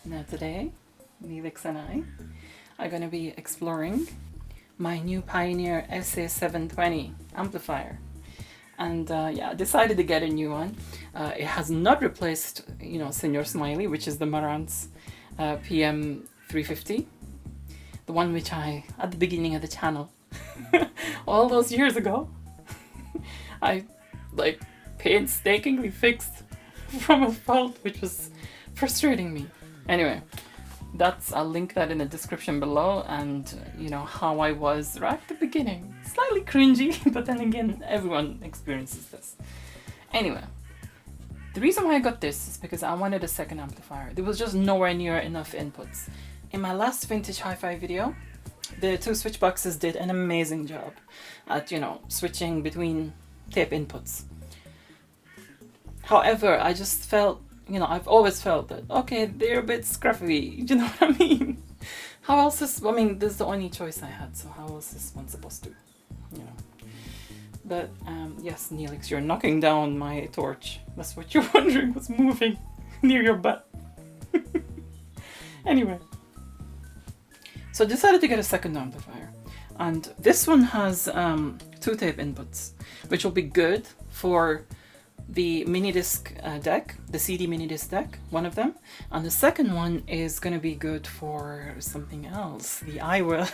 Now today, Neelix and I are going to be exploring my new Pioneer SA-720 amplifier. And yeah, I decided to get a new one. It has not replaced, Senor Smiley, which is the Marantz PM350. The one which I, at the beginning of the channel, all those years ago, I painstakingly fixed from a fault which was frustrating me. Anyway, I'll link that in the description below, and how I was right at the beginning. Slightly cringy, but then again, everyone experiences this. Anyway, the reason why I got this is because I wanted a second amplifier. There was just nowhere near enough inputs. In my last vintage hi-fi video, the two switch boxes did an amazing job at, switching between tape inputs. However, I just felt, I've always felt that, okay, they're a bit scruffy, you know what I mean? How else is, this is the only choice I had, so how else is one supposed to, But, yes, Neelix, you're knocking down my torch. That's what you're wondering, what's moving near your butt. Anyway. So I decided to get a second amplifier. And this one has two tape inputs, which will be good for the mini disc deck, the CD mini disc deck, one of them, and the second one is going to be good for something else, the Aiwa,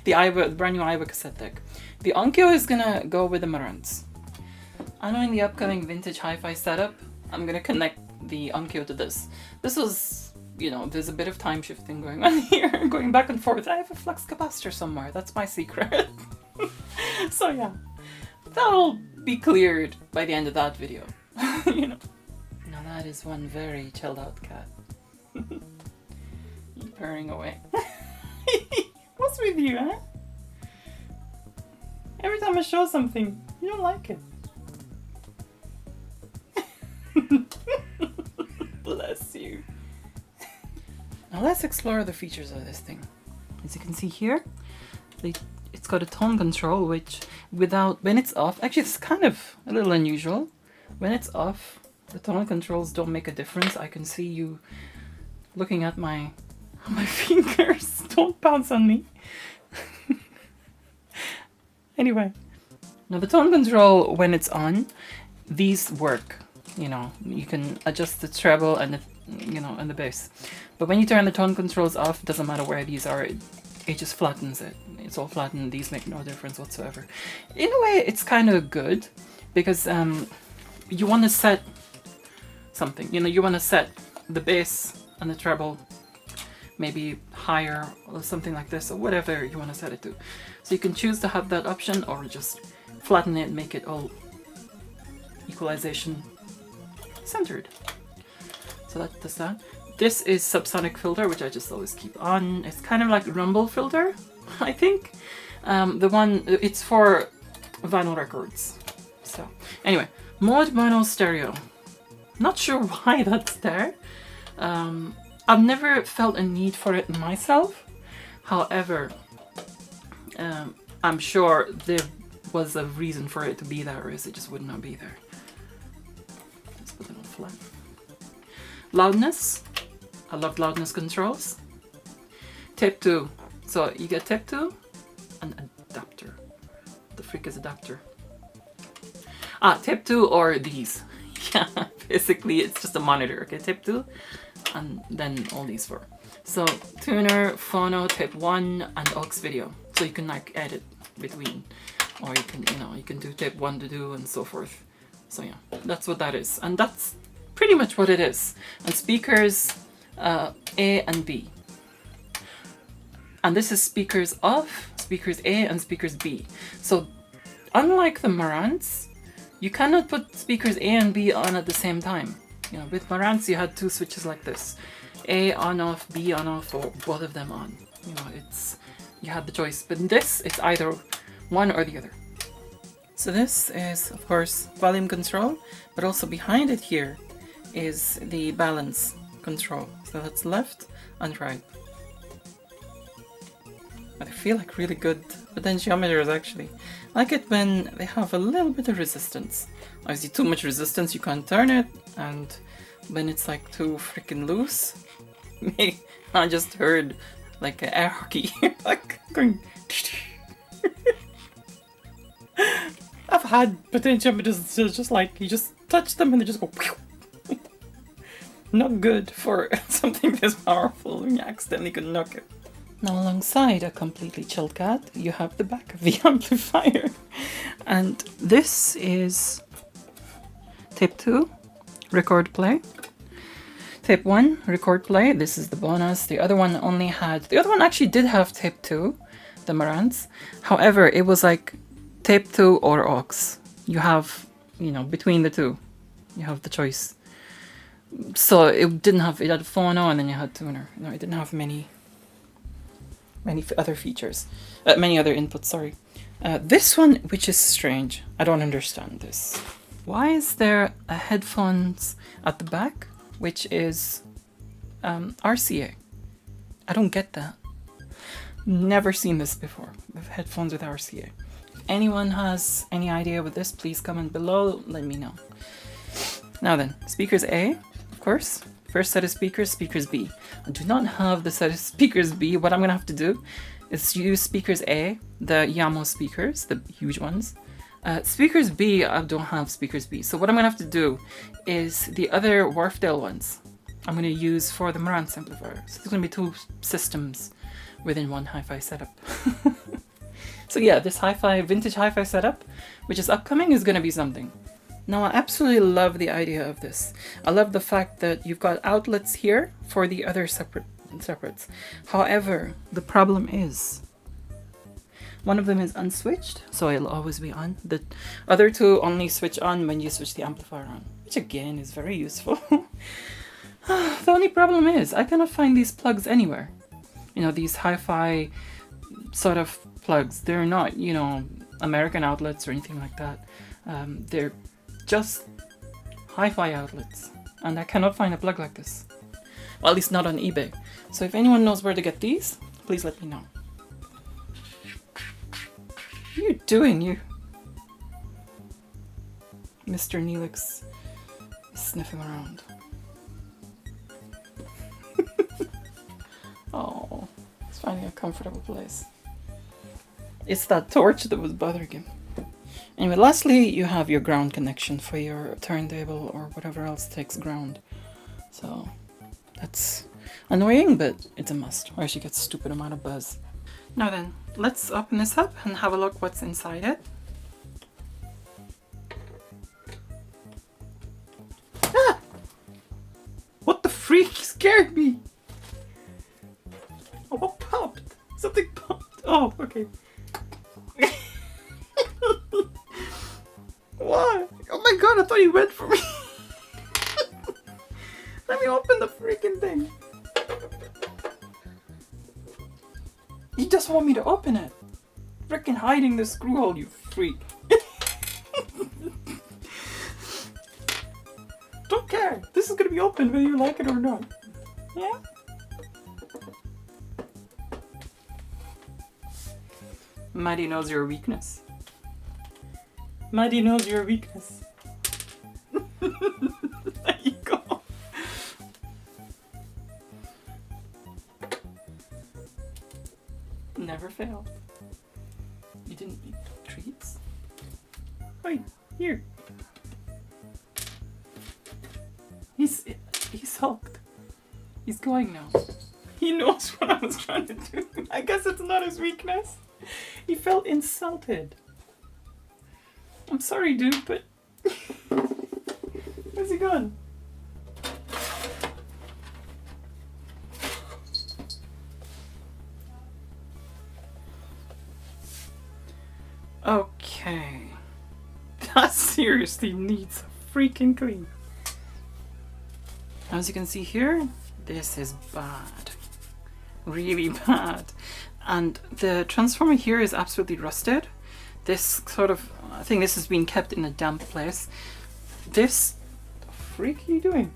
the brand new Aiwa cassette deck. The Onkyo is going to go with the Marantz. I know in the upcoming vintage hi-fi setup, I'm going to connect the Onkyo to this. This was, there's a bit of time shifting going on here, going back and forth. I have a flux capacitor somewhere, that's my secret. So yeah, that'll be cleared by the end of that video. Now that is one very chilled out cat. Purring away. What's with you, huh? Every time I show something, you don't like it. Bless you. Now let's explore the features of this thing. As you can see here, it's got a tone control, which when it's off, actually it's kind of a little unusual. When it's off, the tone controls don't make a difference. I can see you looking at my fingers. Don't bounce on me. Anyway, now the tone control, when it's on, these work. You can adjust the treble and the bass. But when you turn the tone controls off, it doesn't matter where these are. It just flattens it. It's all flattened. These make no difference whatsoever. In a way, it's kind of good because you want to set something. You want to set the bass and the treble maybe higher or something like this, or whatever you want to set it to. So you can choose to have that option or just flatten it, make it all equalization centered. So that does that. This is subsonic filter, which I just always keep on. It's kind of like rumble filter, I think. It's for vinyl records. So anyway, mode mono stereo. Not sure why that's there. I've never felt a need for it myself. However, I'm sure there was a reason for it to be there, or else it just would not be there. Let's put it on flat. Loudness. I love loudness controls. Tape 2. So you get tape 2 and adapter. What the frick is adapter? Tape 2 or these. Yeah, basically it's just a monitor. Okay, tape 2 and then all these 4. So tuner, phono, tape 1 and aux video. So you can edit between, or you can do tape 1 to 2 and so forth. So yeah, that's what that is. And that's pretty much what it is. And speakers, A and B. And this is speakers off, speakers A and speakers B. So unlike the Marantz, you cannot put speakers A and B on at the same time. With Marantz you had two switches like this. A on off, B on off, or both of them on. You had the choice. But in this, it's either one or the other. So this is, of course, volume control, but also behind it here is the balance control. So that's left and right. But they feel like really good potentiometers actually. I like it when they have a little bit of resistance. Obviously too much resistance you can't turn it, and when it's like too freaking loose, I just heard like an air hockey, like going. I've had potentiometers just like you just touch them and they just go. Not good for something this powerful when you accidentally could knock it. Now alongside a completely chilled cat, you have the back of the amplifier. And this is tape 2, record play. Tape 1, record play. This is the bonus. The other one actually did have tape 2, the Marantz. However, it was like tape 2 or aux. You have, between the two, you have the choice. So it had a phono and then you had tuner. No, it didn't have many other features. Many other inputs, sorry. This one, which is strange. I don't understand this. Why is there a headphones at the back, which is RCA? I don't get that. Never seen this before, with headphones with RCA. If anyone has any idea with this, please comment below, let me know. Now then, speakers A, of course. First set of speakers, speakers B. I do not have the set of speakers B. What I'm gonna have to do is use speakers A, the Yamo speakers, the huge ones. Speakers B, I don't have speakers B. So what I'm gonna have to do is the other Wharfdale ones I'm gonna use for the Marantz amplifier. So there's gonna be 2 systems within one hi-fi setup. So yeah, this vintage hi-fi setup, which is upcoming, is gonna be something. Now I absolutely love the idea of this. I love the fact that you've got outlets here for the other separates. However, the problem is one of them is unswitched, so it'll always be on. The other 2 only switch on when you switch the amplifier on, which again is very useful. The only problem is I cannot find these plugs anywhere. These hi-fi sort of plugs. They're not, American outlets or anything like that. They're just hi-fi outlets, and I cannot find a plug like this. Well, at least not on eBay. So if anyone knows where to get these, please let me know. What are you doing, you? Mr. Neelix is sniffing around. Oh, he's finding a comfortable place. It's that torch that was bothering him. Anyway, lastly, you have your ground connection for your turntable or whatever else takes ground. So that's annoying, but it's a must, or else you get a stupid amount of buzz. Now then, let's open this up and have a look what's inside it. Ah! What the freak scared me? Oh, what popped? Something popped. Oh, okay. What? Oh my god, I thought you went for me. Let me open the freaking thing. You just want me to open it. Freaking hiding the screw hole, you freak. Don't care. This is gonna be open whether you like it or not. Yeah? Maddie knows your weakness. Maddie knows your weakness. There you go. Never fail. You didn't eat treats? Wait, here. He's sulked. He's going now. He knows what I was trying to do. I guess it's not his weakness. He felt insulted. I'm sorry, dude, but where's he gone? Okay. That seriously needs a freaking clean. As you can see here, this is bad. Really bad. And the transformer here is absolutely rusted. This sort of, I think this has been kept in a damp place. This, the freak are you doing?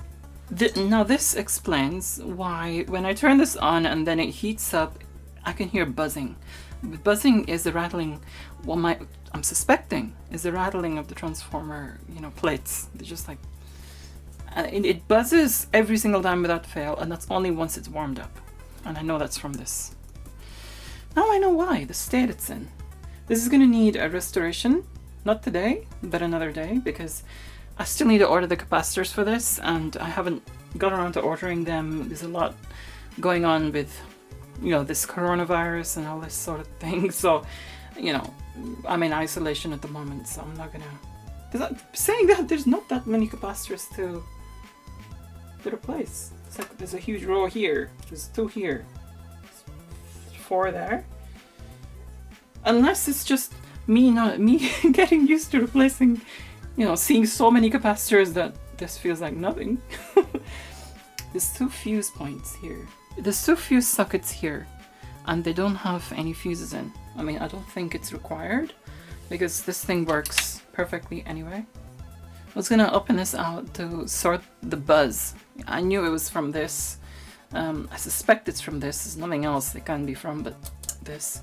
Now this explains why when I turn this on and then it heats up, I can hear buzzing. Buzzing is the rattling, I'm suspecting, is the rattling of the transformer, plates. They're just like, And it buzzes every single time without fail, and that's only once it's warmed up. And I know that's from this. Now I know why, the state it's in. This is gonna need a restoration, not today, but another day, because I still need to order the capacitors for this, and I haven't got around to ordering them. There's a lot going on with, you know, this coronavirus and all this sort of thing. So, you know, I'm in isolation at the moment, so I'm not gonna... Saying that, there's not that many capacitors to replace. It's like there's a huge row here, there's 2 here, 4 there. Unless it's just me getting used to replacing, you know, seeing so many capacitors that this feels like nothing. There's 2 fuse points here. There's 2 fuse sockets here, and they don't have any fuses in. I mean, I don't think it's required, because this thing works perfectly anyway. I was gonna open this out to sort the buzz. I knew it was from this. I suspect it's from this. There's nothing else it can be from but this.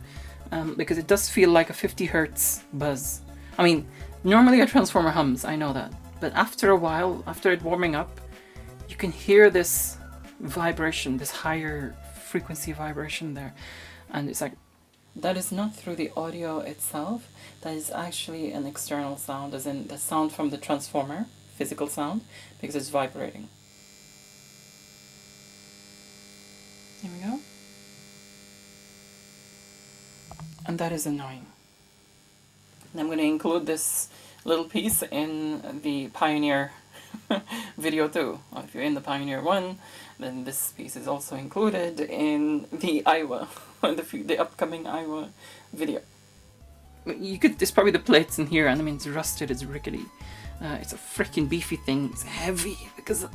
Because it does feel like a 50 hertz buzz. I mean, normally a transformer hums, I know that. But after a while, after it warming up, you can hear this vibration, this higher frequency vibration there. And it's like, that is not through the audio itself. That is actually an external sound, as in the sound from the transformer, physical sound, because it's vibrating. Here we go. And that is annoying. And I'm going to include this little piece in the Pioneer video too. If you're in the Pioneer 1, then this piece is also included in the Aiwa, the upcoming Aiwa video. You could, there's probably the plates in here, and I mean it's rusted, it's rickety. It's a freaking beefy thing, it's heavy, because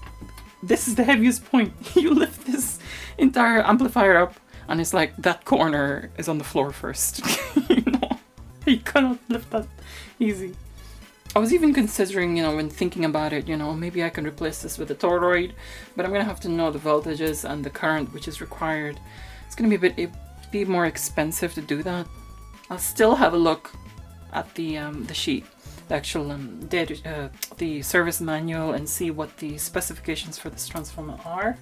this is the heaviest point. You lift this entire amplifier up, and it's like that corner is on the floor first. You know, you cannot lift that easy. I was even considering, you know, when thinking about it, you know, maybe I can replace this with a toroid, but I'm gonna have to know the voltages and the current which is required. It's gonna be be more expensive to do that. I'll still have a look at the sheet, the actual the service manual, and see what the specifications for this transformer are,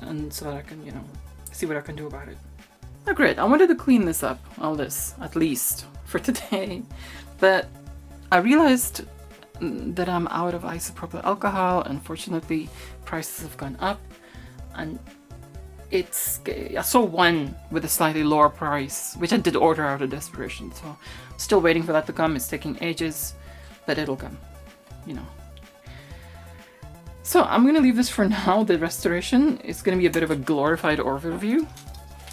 and so that I can, you know, see what I can do about it. Oh great, I wanted to clean this up, all this, at least for today, but I realized that I'm out of isopropyl alcohol. Unfortunately, prices have gone up, and I saw one with a slightly lower price, which I did order out of desperation, so I'm still waiting for that to come. It's taking ages, but it'll come, you know. So I'm gonna leave this for now. The restoration is gonna be a bit of a glorified overview.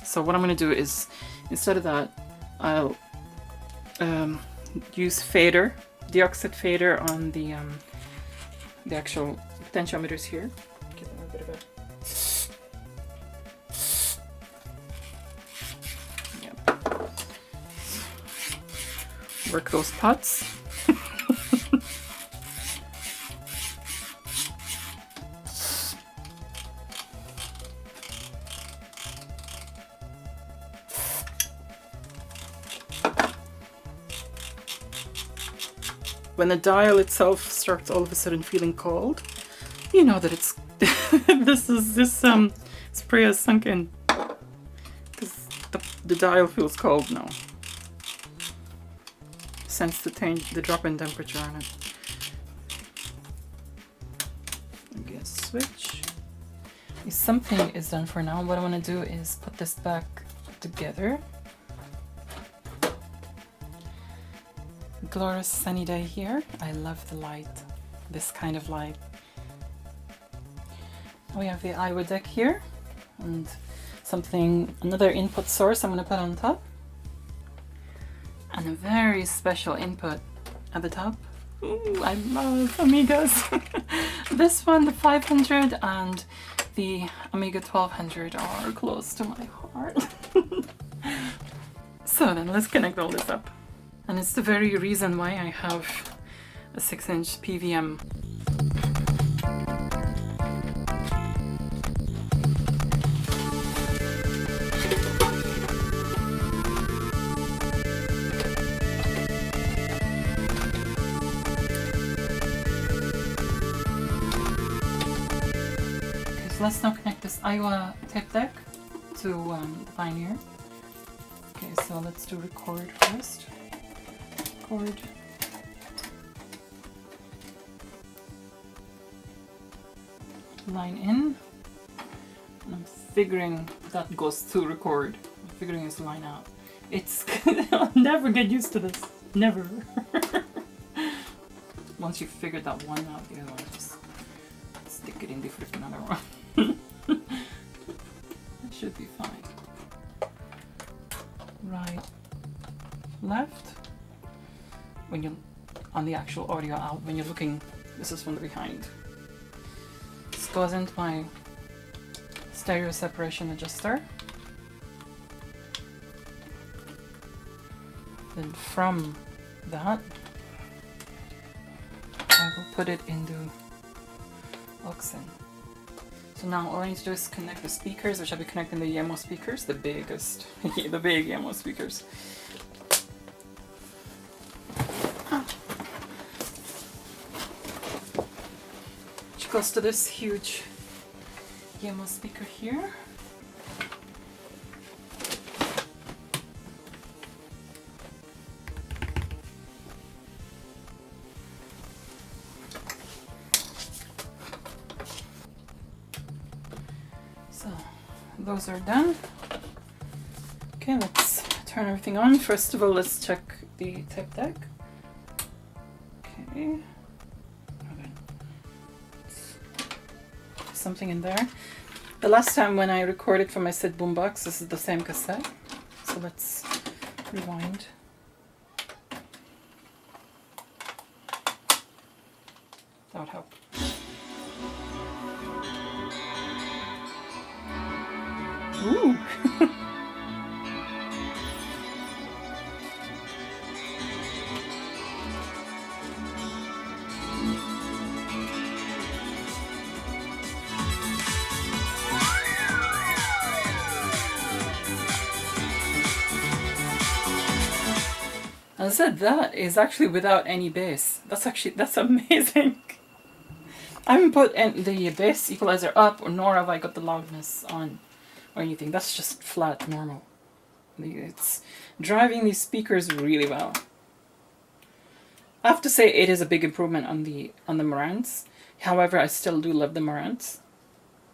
So what I'm gonna do is, instead of that, I'll use fader, deoxide fader on the actual potentiometers here. Give them a bit of a... work those pots. When the dial itself starts all of a sudden feeling cold, you know that it's this spray has sunk in, because the dial feels cold now. Sense the drop in temperature on it. I guess switch. If something is done for now, what I want to do is put this back together. Glorious sunny day here. I love the light, this kind of light. We have the Aiwa deck here, and another input source I'm going to put on top. And a very special input at the top. Ooh, I love Amigas. This one, the 500 and the Amiga 1200 are close to my heart. So then let's connect all this up. And it's the very reason why I have a 6-inch PVM. So let's now connect this Aiwa tape deck to the Pioneer. Okay, so let's do record first. Record. Line in. And I'm figuring that goes to record. I'm figuring it's line out. It's I'll never get used to this. Never. Once you figure that one out, the other one just stick it in the freaking other one. It should be fine. Right, left. When you on the actual audio out, when you're looking, this is from the behind. This goes into my stereo separation adjuster. Then from that, I will put it into aux in. So now all I need to do is connect the speakers, which I'll be connecting the YEMO speakers, the biggest, the big YEMO speakers. Which goes to this huge YEMO speaker here. So those are done. Okay, let's turn everything on. First of all, let's check the tape deck. Okay. Something in there. The last time when I recorded from my SID boombox, this is the same cassette. So let's rewind. That would help. Ooh! As I said, that is actually without any bass. That's amazing. I haven't put the bass equalizer up, nor have I got the loudness on or anything. That's just flat, normal. It's driving these speakers really well. I have to say it is a big improvement on the Marantz. However, I still do love the Marantz,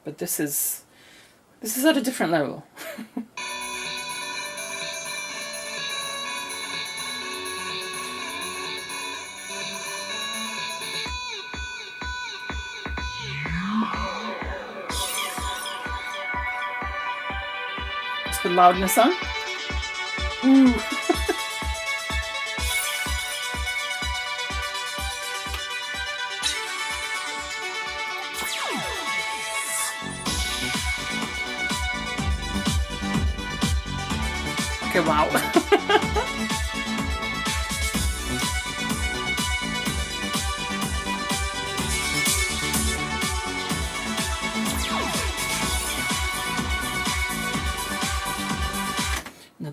but this is at a different level. The loudness on. Ooh. Okay, wow.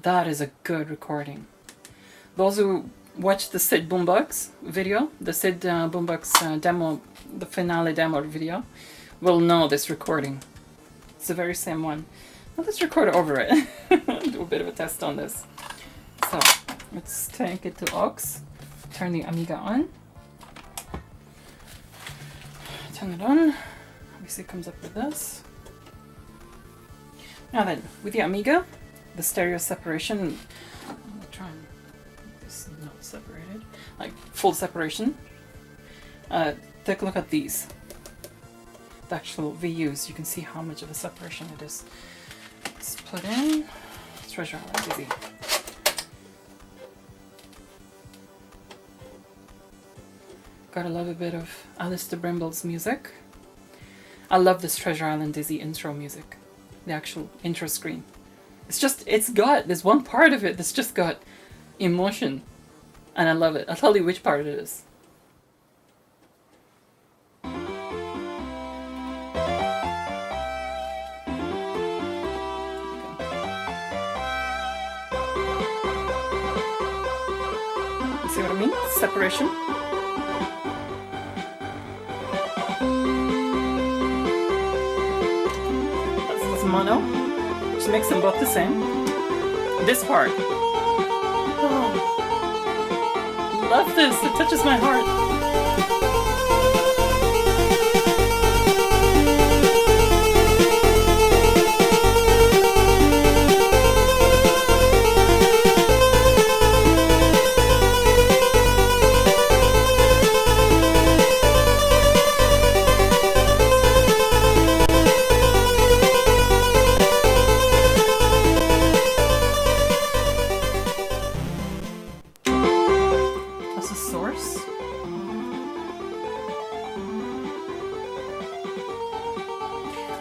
That is a good recording. Those who watched the SID boombox video, the SID boombox demo, the finale demo video, will know this recording. It's the very same one. Now let's record over it. Do a bit of a test on this. So let's take it to aux. Turn the Amiga on. Turn it on. Obviously it comes up with this. Now then, with the Amiga, the stereo separation, I'm gonna try and make this not separated, like full separation. Take a look at these. The actual VUs, you can see how much of a separation it is. Let's put in Treasure Island Dizzy. Gotta love a bit of Alistair Brimble's music. I love this Treasure Island Dizzy intro music, the actual intro screen. There's one part of it that's just got emotion, and I love it. I'll tell you which part it is. You see what I mean? Separation. mono, which makes them both the same. This part. Oh, love this, it touches my heart.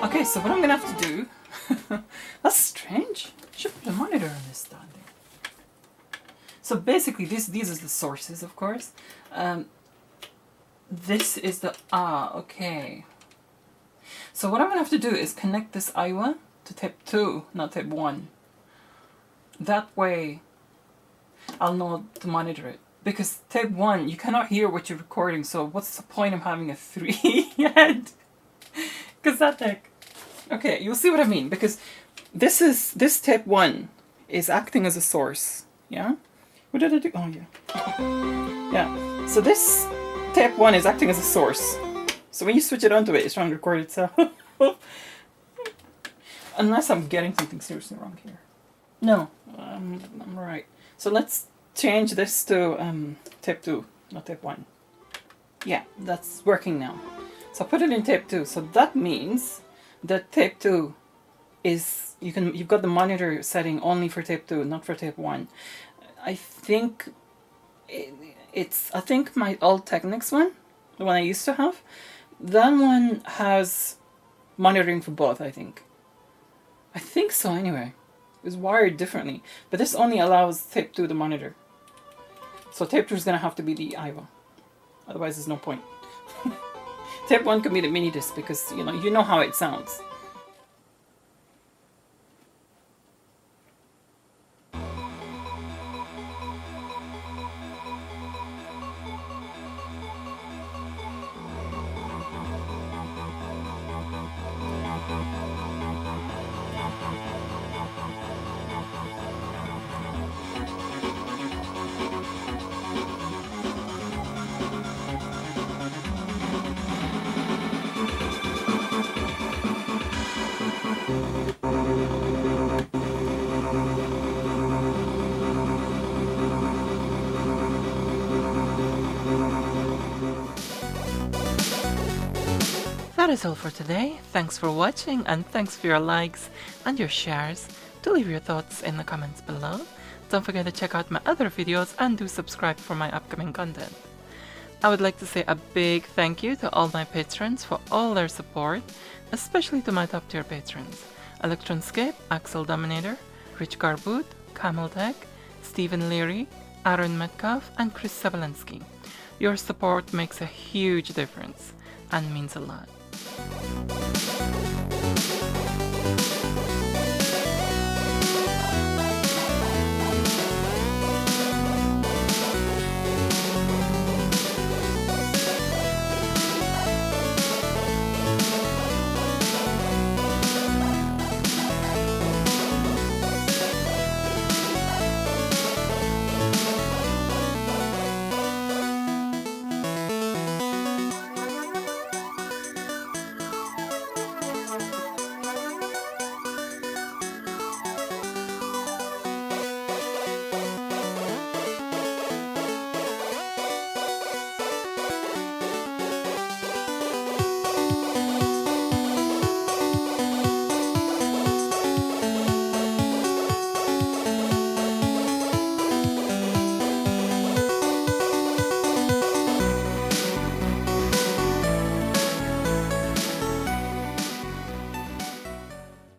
Okay, so what I'm gonna have to do, that's strange. I should put a monitor on this down there. So basically these are the sources, of course. This is the, okay. So what I'm gonna have to do is connect this Aiwa to tape 2, not tape 1. That way I'll know to monitor it. Because tape 1, you cannot hear what you're recording, so what's the point of having a 3 yet? Because that heck. Okay, you'll see what I mean, because this tape 1 is acting as a source, yeah? What did I do? Oh, yeah. Yeah, so this tape 1 is acting as a source. So when you switch it onto it, it's trying to record itself. Unless I'm getting something seriously wrong here. No, I'm right. So let's change this to tape 2, not tape 1. Yeah, that's working now. So put it in tape 2. So that means that tape 2 is, you've got the monitor setting only for tape 2, not for tape 1. I think I think my old Technics one, the one I used to have, that one has monitoring for both, I think. I think so anyway. It was wired differently, but this only allows tape 2 to monitor. So tape 2 is going to have to be the Aiwa. Otherwise there's no point. Tape 1 can be the mini disc because you know how it sounds. That is all for today. Thanks for watching and thanks for your likes and your shares. Do leave your thoughts in the comments below. Don't forget to check out my other videos and do subscribe for my upcoming content. I would like to say a big thank you to all my patrons for all their support, especially to my top tier patrons: Electronscape, Axel Dominator, Rich Garboot, Camel Tech, Stephen Leary, Aaron Metcalf, and Chris Sabalenski. Your support makes a huge difference and means a lot.